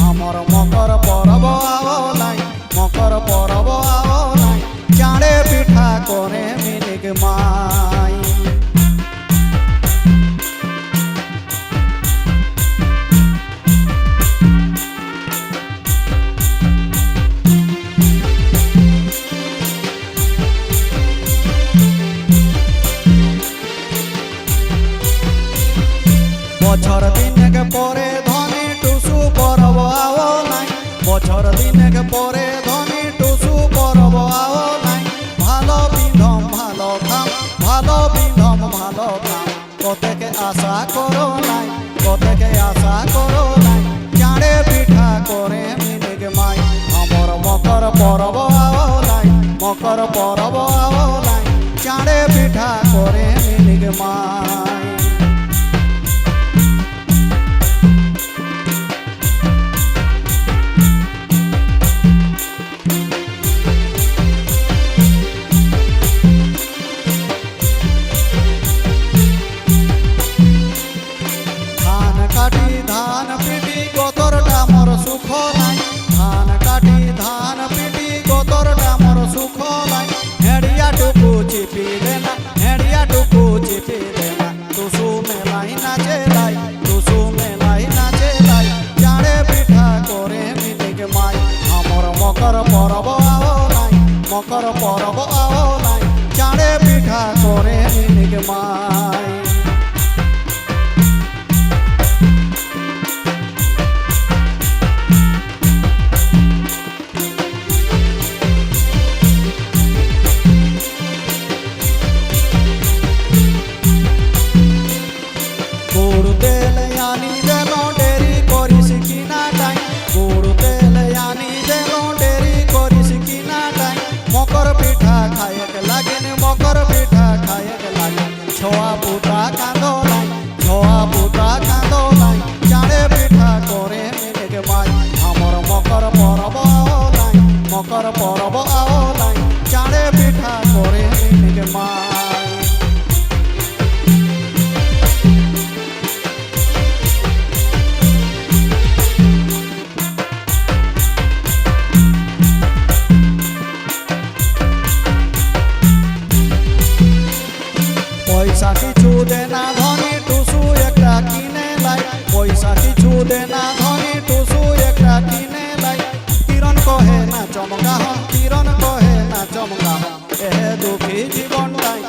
আমার মকর পরব আওলাই, মকর পরব আওলাই, চাঁড়ে পিঠা করে মিনিক মাই। বছর দিনেক পরে ধনী টুসু পরব আওলাই, বছর দিনেক পরে ধনী টুসু পরব আওলাই। ভালো বিধম ভালো খাম, ভালো বিধম ভালো খাম, কতেকে আশা করো নাই, কতেকে আশা করো নাই, চাঁড়ে পিঠা করে মিনিক মাই। আমার মকর পরব আওলাই, মকর পরব আওলাই, চাঁড়ে পিঠা করে মিনিক মাই। ধান পিটি গতরটা মোর সুখ নাই, ধান কাটি ধান পিটি গতরটা মোর সুখ নাই। হেড়িয়া টুকু চিপি দেনা, হেড়িয়া টুকু চিপি দেনা, টুসু মেলাই নাচে লাই, টুসু মেলাই নাচে লাই, চাঁড়ে পিঠা করে মিনিক মাই। আমার মকর পরব আওলাই, মকর পরব আওলাই, চাঁড়ে পিঠা করে মিনিক মাই। গুড় তেল আনি দেল ডেরি করিস কিনা টাই, গুড় তেল আনি দেল ডেরি করিস কিনা টাই। মকর পিঠা খায়ক লাগেন, মকর পিঠা খায়ক লাগেন, ছোয়া পুতা কাঁদলাই, ছোয়া পুতা কাঁদলাই, চাঁড়ে পিঠা করে মিনিক মাই। আমার মকর পরব আওলাই, মকর পরব আওলাই, চাঁড়ে পিঠা করে মিনিক মাই। পয়সা কিছু দে না ধনী টুসু একটা কিনে লাই, পয়সা কিছু দে না ধনী টুসু একটা কিনে লাই। কিরণ কহে না চমকা হ, কিরণ কহে না চমকা হ, এ দুঃখী জীবনটাই